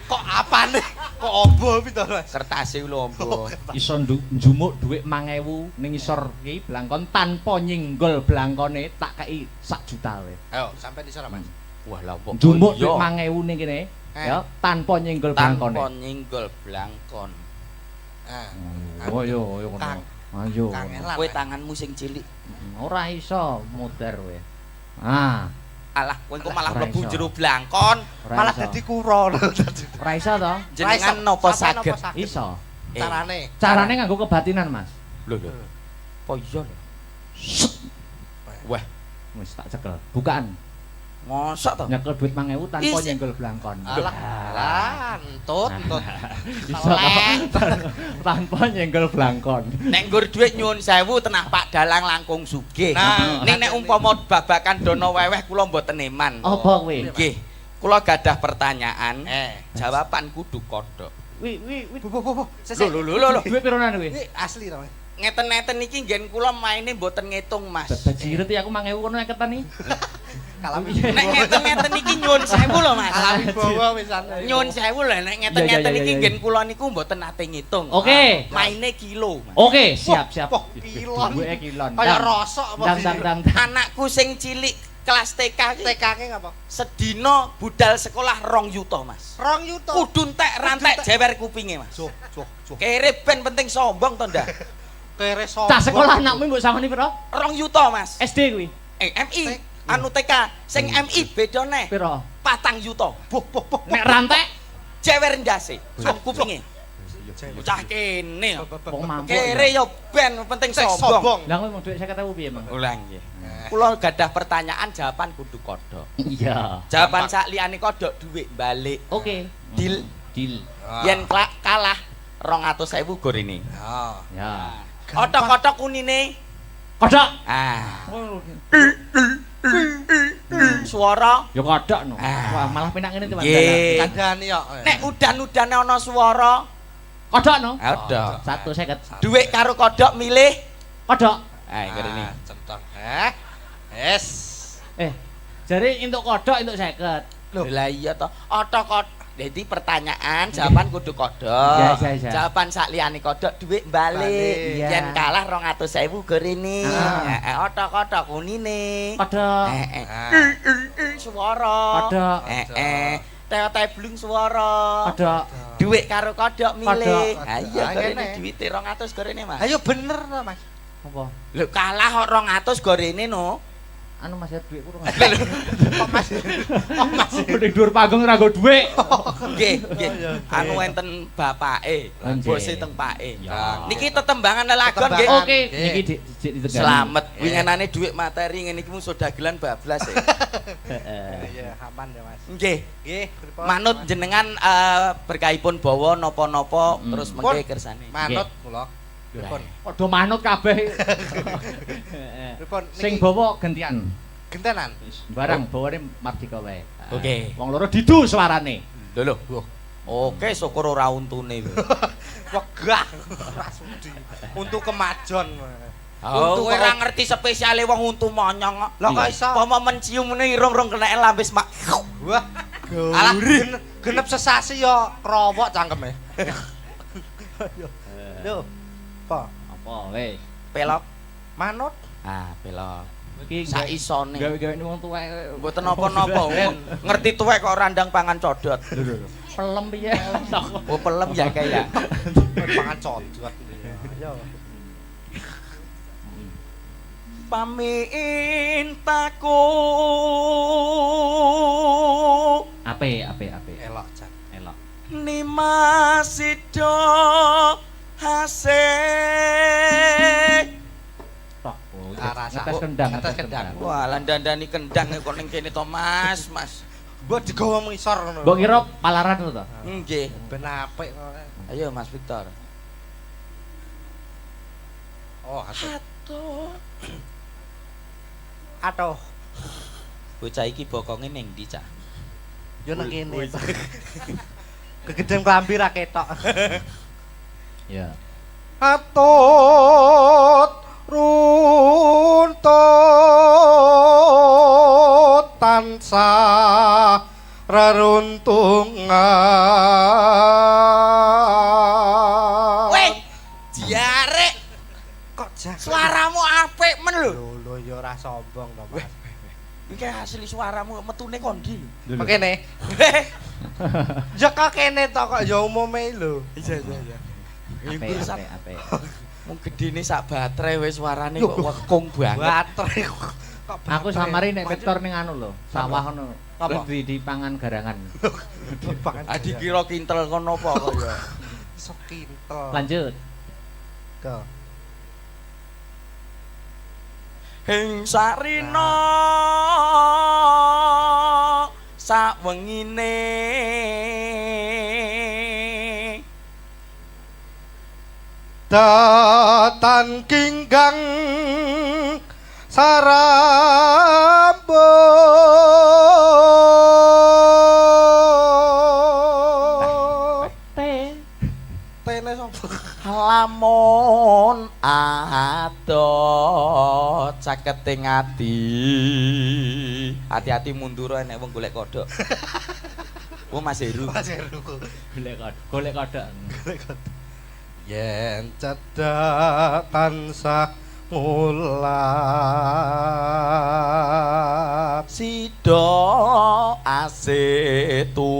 Speaker 1: Kok apane? Kok ombo pito, Mas?
Speaker 4: Kertase lho ombo.
Speaker 2: Iso njumuk dhuwit 5.000 ning isor iki blangkon tanpa nyinggol blangkone tak kei 1 juta wae.
Speaker 1: Ayo, sampai di sana, Mas.
Speaker 4: Wah, lah kok
Speaker 2: Njumuk dhuwit 5.000 ning kene ya tanpa nyinggol blangkone.
Speaker 4: tanpa nyenggol blangkon.
Speaker 2: Oh yo ngono. Ayo.
Speaker 4: Kowe tanganmu sing cilik.
Speaker 2: Ora iso muter wae.
Speaker 4: Alah, kowe kok malah
Speaker 2: Ora
Speaker 4: mlebu
Speaker 2: iso.
Speaker 4: jero blangkon.
Speaker 1: Malah dadi kuro.
Speaker 2: Ora iso to?
Speaker 4: Jenengan napa saged?
Speaker 2: Iso.
Speaker 1: Carane
Speaker 2: nganggo kebatinan, Mas.
Speaker 4: Lho. Apa iya lho? Wah,
Speaker 2: Wis tak cekel. Bukaan.
Speaker 4: Mosok to?
Speaker 2: Nyekel duit 5.000 tanpa
Speaker 4: Is-
Speaker 2: nyenggol blangkon.
Speaker 1: Alah, entut.
Speaker 2: Iso tanpa nyenggol blangkon.
Speaker 4: Nek nggur dhuwit nyuwun sewu tenah Pak Dalang langkung sugih.
Speaker 1: Nah.
Speaker 4: Ning nek umpama babakan dono weweh kula mboten eman.
Speaker 2: Apa kowe?
Speaker 4: Nggih. Kula gadah pertanyaan. Jawaban kudu kodhok.
Speaker 2: Wi.
Speaker 1: Bu.
Speaker 4: Lho.
Speaker 2: Duit pironan kowe?
Speaker 1: Asli to, Mas.
Speaker 4: Ngeten-ngeten iki nggen kula maine mboten ngitung, Mas.
Speaker 2: Bajiret ya aku 5.000 kono ngeketan iki.
Speaker 1: Kalami.
Speaker 4: Nek ngeten-ngeten iki nyuwun sewu lho, Mas.
Speaker 1: Kalami bawa pisan.
Speaker 4: Nyuwun sewu lho nek ngeten-ngeten
Speaker 2: Iya,
Speaker 4: iki
Speaker 2: iya.
Speaker 4: nggen kula niku mboten nate ngitung.
Speaker 2: Oke.
Speaker 4: Maine kilo, Mas.
Speaker 2: Oke, siap.
Speaker 1: Wah, kilon.
Speaker 2: Duwe kilon.
Speaker 1: Kayak rosok apa sih?
Speaker 2: Dang.
Speaker 4: Anakku sing cilik kelas TK ki
Speaker 1: TK-ke ngapa?
Speaker 4: sedina budal sekolah 2 yuta, Mas.
Speaker 1: 2 yuta.
Speaker 4: Kudu entek rantek jewer kupinge, Mas.
Speaker 1: Joh.
Speaker 4: Kere ben penting sombong to ndak?
Speaker 1: Kere sombong.
Speaker 2: Cah sekolah anakmu mbok samani piro?
Speaker 4: 2 yuta, Mas.
Speaker 2: SD kuwi.
Speaker 4: MI anu TK sing MI beda neh.
Speaker 2: Piro?
Speaker 4: 4 yuta.
Speaker 1: Boh.
Speaker 2: Nek rantek
Speaker 4: Jewer ndase, sok kupinge. Bocah kene.
Speaker 2: wong mampu.
Speaker 4: Kere yo ben penting sombong.
Speaker 2: Lah kowe mau duit 50.000 piye, Mang?
Speaker 4: Ulang nggih. Kula gadah pertanyaan jawaban kudu kodhok.
Speaker 2: Iya.
Speaker 4: Jawaban sak liyane kodhok dhuwit balik.
Speaker 2: Oke.
Speaker 4: Deal.
Speaker 1: Yen
Speaker 4: Yen kalah 200.000 gorene.
Speaker 2: Ya.
Speaker 4: Otok-otok kunine.
Speaker 2: Kodok.
Speaker 4: Ah. Suara.
Speaker 2: Ya kodok no.
Speaker 4: Ah.
Speaker 2: Wah, malah penak ngene Mas.
Speaker 4: Nggih.
Speaker 1: kandhani kok.
Speaker 4: Nek udan-udane ana swara,
Speaker 2: Kodok no.
Speaker 4: kodhok.
Speaker 2: 150.
Speaker 4: Dhuwit karo kodhok milih.
Speaker 2: Kodok.
Speaker 4: Ah, ngene.
Speaker 1: Centong. Es.
Speaker 2: Jare entuk kodok entuk 50.
Speaker 4: Lah iya to. Otok-otok. Jadi pertanyaan, jawaban kudu kodhok.
Speaker 2: Iya.
Speaker 4: Jawaban sak liyane kodhok dhuwit balik.
Speaker 2: Balik, iya.
Speaker 4: Yen kalah 200.000 gorene.
Speaker 2: Ah.
Speaker 4: Heeh, otok-otok kunine.
Speaker 2: Kodok.
Speaker 4: Suara.
Speaker 2: Kodok.
Speaker 4: Teo-teo blung suara.
Speaker 2: Kodok.
Speaker 4: Dhuwit karo kodhok milih.
Speaker 1: Kodhok.
Speaker 4: Ha iya
Speaker 1: Ah,
Speaker 4: gorene
Speaker 1: ngene.
Speaker 4: dhuwite 200 gorene, Mas.
Speaker 1: Ayo bener to, Mas.
Speaker 2: Apa?
Speaker 4: Lho kalah kok 200 gorene no.
Speaker 2: Anu Mas ya duit kurang.
Speaker 1: Kok Mas?
Speaker 2: Ning dhuwur panggung ra nggo dhuwit.
Speaker 4: Nggih. Anu enten bapake,
Speaker 2: Nggih.
Speaker 4: bose teng pake.
Speaker 2: Ya.
Speaker 4: Niki tetembangan lelagon nggih.
Speaker 1: Tetembangan.
Speaker 2: Oke,
Speaker 1: Nggih.
Speaker 2: niki ditegani.
Speaker 4: Selamat. Winginane dhuwit materi ngene iki musuh dagelan bablas ya.
Speaker 2: Heeh.
Speaker 1: Iya, aman ya, Mas.
Speaker 4: Nggih.
Speaker 1: Nggih, pripun?
Speaker 4: Manut jenengan berkahipun bawa napa-napa terus
Speaker 1: Pun.
Speaker 4: mengke kersane.
Speaker 1: Manut kula. Pripun?
Speaker 2: Padha manut kabeh. Heeh.
Speaker 1: Pripun?
Speaker 2: Sing
Speaker 1: Niki
Speaker 2: bawa gantian.
Speaker 1: gentenan.
Speaker 2: Barang bawane Mardika wae.
Speaker 4: Oke.
Speaker 2: Wong loro didu suarane.
Speaker 4: Lho. Oke, syukur ora untune.
Speaker 1: Wegah. Ora sudi. Untuk kemajon.
Speaker 4: Untu kowe ora ngerti spesiale wong untu monyong.
Speaker 1: Lah kok iso?
Speaker 4: Apa mencium mene irung-irung keneke lambis mak.
Speaker 1: Wah. Alah genep sesasi yo krowok cangkeme. Lho. Apa?
Speaker 2: Apa wis.
Speaker 4: Pelok.
Speaker 1: Manut.
Speaker 4: Ah, pelok.
Speaker 2: Iki
Speaker 4: Sak isone.
Speaker 2: gawe-gawe wong tuwek.
Speaker 4: Mboten napa-napa. Ngerti tuwek kok randang pangan codot.
Speaker 2: Pelem piye?
Speaker 4: Oh, pelem ya kayak.
Speaker 1: Pangan codot. Yo.
Speaker 4: Pamintaku
Speaker 2: Ape.
Speaker 1: Elok jan.
Speaker 2: Elok.
Speaker 4: Nimasido hasik.
Speaker 2: Tok.
Speaker 1: Rasa.
Speaker 2: Ngetes kendang.
Speaker 1: Ngetes kendang.
Speaker 4: Wah, landandani kendang kok ning kene to, Mas.
Speaker 1: Mbok digawa ngisor ngono.
Speaker 2: Mbok kira palaran to?
Speaker 4: Nggih.
Speaker 1: Ben apik kok.
Speaker 4: Ayo Mas Victor.
Speaker 1: Oh, atuh.
Speaker 4: Atuh.
Speaker 1: Atuh.
Speaker 4: Bocah iki bokonge ning ndi, Cak?
Speaker 1: Yo nang kene. Kegeden klambi ra ketok.
Speaker 2: Ya.
Speaker 1: Atut runtut tansah reruntungan.
Speaker 4: Weh, diarek.
Speaker 1: Kok jago?
Speaker 4: Suaramu apik men lho.
Speaker 1: Lho yo ora sombong to, Mas.
Speaker 4: Iki asli suaramu metune kondi lho.
Speaker 1: Kene. Ya kok kene to kok ya umume lho. Iya.
Speaker 2: Ape.
Speaker 4: Mung gedene sak baterai wis suarane kok wekung banget.
Speaker 1: Baterai kok.
Speaker 2: Aku samari nek Victor ning anu lho, sawah ngono.
Speaker 1: Apa?
Speaker 2: Di pangan garangan.
Speaker 1: Dipangan.
Speaker 4: Adi kira kintel kono apa kok ya.
Speaker 1: Sok kintel.
Speaker 2: Lanjut.
Speaker 1: Go.
Speaker 4: Hing sarina sawengine
Speaker 1: datan kinggang sarambut tene sapa
Speaker 4: lamun adot caketing ati hati-hati mundur nek wong golek kodhok Mas Heru
Speaker 1: Mas Heru
Speaker 2: golek kodhok
Speaker 1: yen cedhak tansah mulak
Speaker 4: sida asetu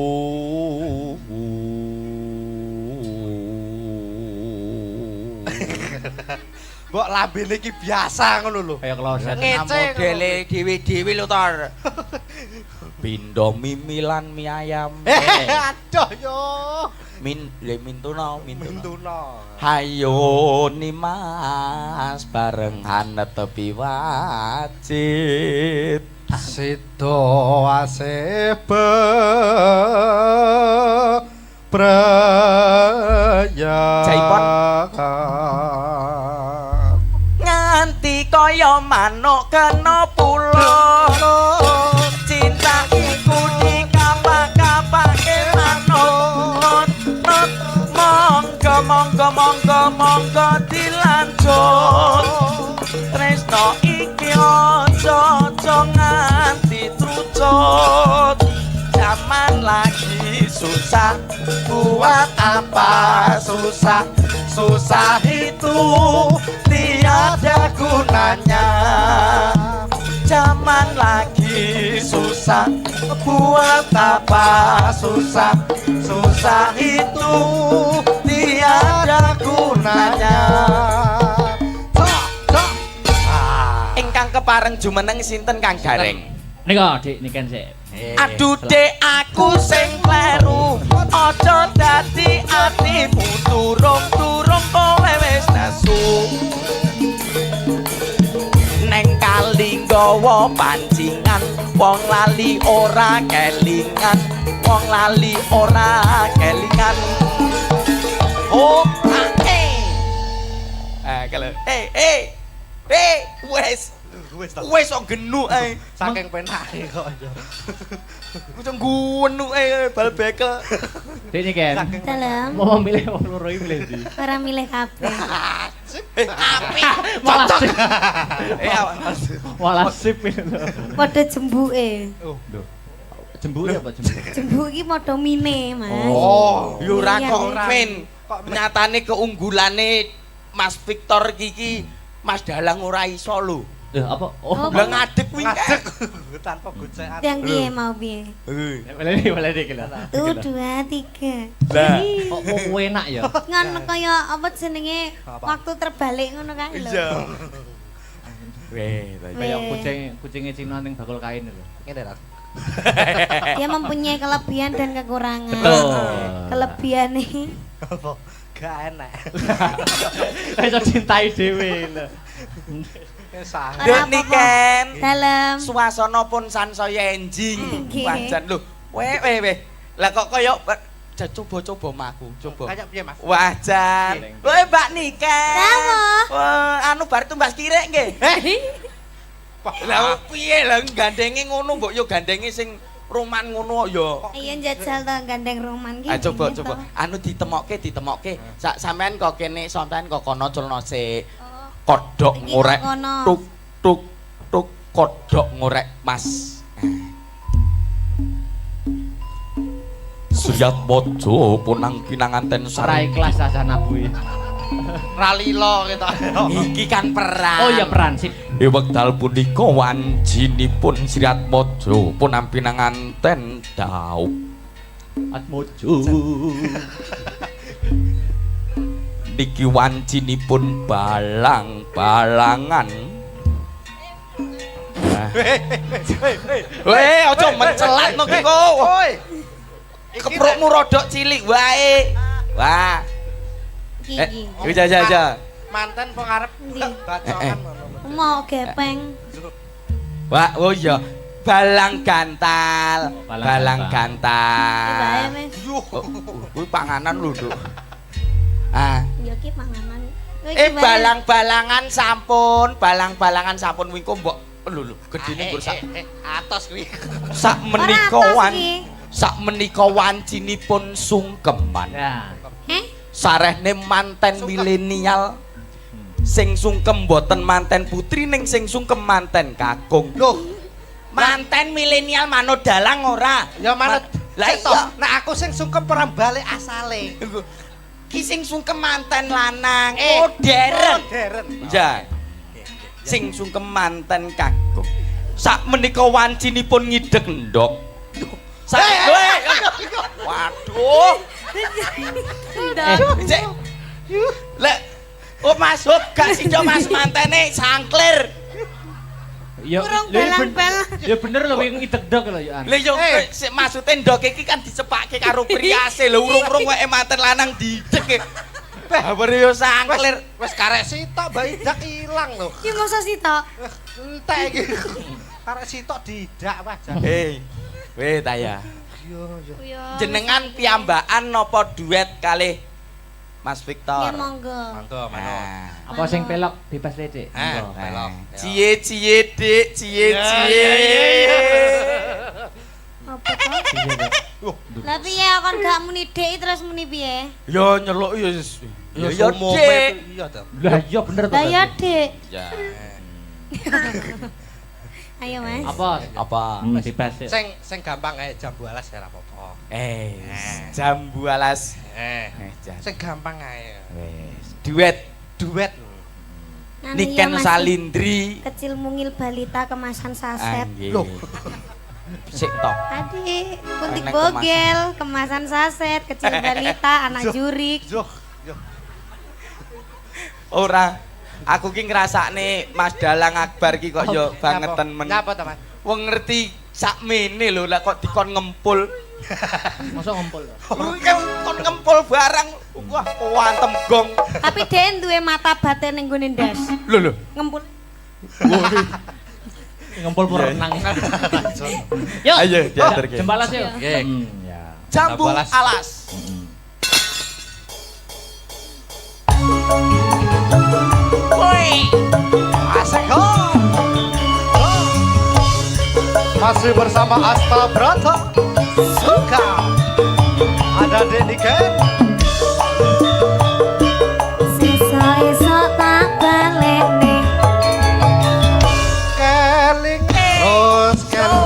Speaker 1: mbok lambene iki biasa ngono lho
Speaker 2: kaya kloset
Speaker 1: ngece
Speaker 4: modele dhewe-dhewe lho tor pindho mimilan mie ayam
Speaker 1: aduh yo
Speaker 4: mintuna
Speaker 1: mintuna
Speaker 4: hayo Nimas barengan tepi wajib
Speaker 1: Sido asebe praya
Speaker 4: Jaipon. Nganti kaya manuk kena pulo cinta iku dikapak-kapake manut monggo dilanjut tresno iki aja nganti trucut zaman lagi susah buat apa susah itu tiada gunanya zaman lagi susah buat apa susah itu tiada gunanya ingkang kepareng jumeneng sinten Kang Gareng
Speaker 2: nika Dik niken sik
Speaker 4: aduh dek aku sing kleru aja dadi atimu durung kowe wis nesu neng kali nggawa pancingan wong lali ora kelingan oh kalau wes kok genuk ae
Speaker 1: saking penake kok aja
Speaker 4: ku cengguwenuk ae bal bekel
Speaker 2: Dik niken
Speaker 3: Dalam
Speaker 2: mau milih wong loro iki milih ndi
Speaker 3: ora milih kabeh.
Speaker 2: malah sip
Speaker 1: malah
Speaker 2: sip
Speaker 3: Padha jembuke.
Speaker 2: lho jembuk apa jembuk
Speaker 3: Jembuk iki padha mine, Mas.
Speaker 1: oh
Speaker 4: yo ora
Speaker 3: Iya,
Speaker 4: kok
Speaker 3: iya.
Speaker 4: men nyatane keunggulane Mas Victor iki Mas Dalang ora iso lho
Speaker 2: apa
Speaker 3: Oh,
Speaker 4: lah ngadeg kuwi
Speaker 1: ngadeg tanpa gocekan
Speaker 3: Yang piye mau piye?
Speaker 2: boleh dik lho
Speaker 3: 1 2 3.
Speaker 4: Lah.
Speaker 2: kok mau enak ya
Speaker 3: Ngono kaya apa jenenge
Speaker 1: Apa?
Speaker 3: waktu terbalik ngono kae lho.
Speaker 4: iya weh
Speaker 2: kayak kucingnya Cina ning bakul kain lho
Speaker 1: ngene ra
Speaker 3: Dia mempunyai kelebihan dan kekurangan.
Speaker 2: betul
Speaker 3: Kelebihannya
Speaker 1: apa gak enak
Speaker 2: iso cintai dhewe lho
Speaker 1: sangat
Speaker 3: Ora
Speaker 4: Dek niken
Speaker 3: dalam
Speaker 4: suasana pun sansaya enjing
Speaker 3: Nggih.
Speaker 4: wajan lho weh lah kok kaya coba maku coba
Speaker 1: kayak piye Mas
Speaker 4: wajan weh Mbak Niken
Speaker 3: Dawa.
Speaker 4: wah anu bar tumbas kirek nggih lah piye lah gandenge ngono mbok yo gandenge sing roman ngono ya
Speaker 3: Ayo njajal to gandeng roman ki.
Speaker 4: coba anu ditemokke sampean kok kene sampean kok kono culno sik kodhok
Speaker 3: Iki
Speaker 4: ngorek
Speaker 3: kok kono.
Speaker 4: tuk kodhok ngorek Mas Suyat Mojo punang pinanganten
Speaker 2: ora ikhlas asana bui
Speaker 1: ralilo kita
Speaker 4: iki kan perang
Speaker 2: oh iya peran sip
Speaker 4: wekdal punika wanjinipun Suyat Mojo punang pinanganten daup
Speaker 2: Atmojo
Speaker 4: niki wancinipun balang-balangan. Weh, aja mencelat no ki kok.
Speaker 1: Woi.
Speaker 4: Keprukmu rodok cilik wae. Wah.
Speaker 3: Iki.
Speaker 4: Jaja.
Speaker 1: Manten pengarep
Speaker 3: Ndi?
Speaker 1: bacokan ngono.
Speaker 3: Mau gepeng.
Speaker 4: Wah, oh iya. balang gantal. Balang gantal.
Speaker 3: Bae Mas.
Speaker 4: Kuwi panganan lho, Nduk. Ah.
Speaker 3: Ya ki panganan. Kowe ki bae.
Speaker 4: Balang-balangan sampun wingko mbok lho gedene nggur sak
Speaker 1: Atos kuwi.
Speaker 4: sak menika wancinipun sungkeman.
Speaker 2: Ya.
Speaker 4: Sarehne manten milenial sing sungkem mboten manten putri ning sing sungkem manten kakung.
Speaker 1: Loh,
Speaker 4: Manten milenial manut dalang ora?
Speaker 1: ya manut.
Speaker 4: Lah
Speaker 1: Lah
Speaker 4: iya.
Speaker 1: nek aku sing sungkem perang balik asale.
Speaker 4: Ki sing sungkem manten lanang modern.
Speaker 1: Modern.
Speaker 4: Ya. Sing sungkem manten kakung. Sak menika wancinipun ngideg ndok. Waduh. Cek. Lek Mas Hub gak sida Mas mantene sangklir.
Speaker 2: Ya
Speaker 3: Kurang
Speaker 2: lha iya
Speaker 3: balang-balang.
Speaker 2: ya bener lho wingi ngideg-deg lho ya.
Speaker 4: Lha yo sik maksude ndok iki kan dicepake karo priase lho urung-urung wae manten lanang dideg. Babar yo sangklir.
Speaker 1: Wis karek sitok bayi dak ilang lho.
Speaker 3: Ki masa sih tok.
Speaker 1: Entek iki. Karek sitok didak wajan.
Speaker 4: Hei. Weh ta ya.
Speaker 1: Yo yo.
Speaker 3: Ya.
Speaker 4: Jenengan piyambakan napa duet kalih Mas
Speaker 3: Ya
Speaker 4: Victor?
Speaker 3: monggo.
Speaker 1: Mangga manut.
Speaker 2: Apa sing pelok bebas lecek.
Speaker 1: Ah,
Speaker 2: Monggo.
Speaker 1: pelok.
Speaker 4: Cie dik, cie.
Speaker 3: Apa to? Lah piye kon gak muni dik terus muni piye?
Speaker 4: Yo nyeluk yo.
Speaker 1: Ya
Speaker 4: Yo
Speaker 1: sumo
Speaker 4: dik.
Speaker 1: iya to.
Speaker 2: Lah iya bener to.
Speaker 3: Lah ya dik.
Speaker 4: Ya.
Speaker 3: Ayo Mas.
Speaker 4: Apa?
Speaker 2: Bebas. ya.
Speaker 1: Sing gampang ae jam 12 ya ora apa-apa.
Speaker 4: Jam 12. Jan.
Speaker 1: Sing gampang ae.
Speaker 4: Wes. Duet.
Speaker 3: Anu
Speaker 4: Niken
Speaker 3: ya, Mas.
Speaker 4: Salindri.
Speaker 3: Kecil mungil balita kemasan saset.
Speaker 4: Loh. Sik to.
Speaker 3: Adik, kuntik
Speaker 4: Enek
Speaker 3: bogel, kemasan saset, kecil balita, anak jurik.
Speaker 1: Yo.
Speaker 4: Ora. Aku ki ngrasakne Mas Dalang Akbar ki kok yo bangeten men.
Speaker 1: Napa to, Mas?
Speaker 4: Wong ngerti sakmene lho lek kok dikon ngempul.
Speaker 2: Mosok ngempul.
Speaker 4: Kon ngempul barang. Wah, kuantem gong.
Speaker 3: Tapi dia duwe mata batin ning gone ndas.
Speaker 4: Lho.
Speaker 3: Ngempul.
Speaker 2: Ngempul perenang. Yuk.
Speaker 4: Ayo diaturke.
Speaker 2: Jembalas yuk.
Speaker 1: Nggih.
Speaker 2: Ya.
Speaker 4: Jambu
Speaker 1: Jembalas.
Speaker 4: alas.
Speaker 1: Asik ho. Masih bersama Asta Brata. Suka. Ada Denny Ken.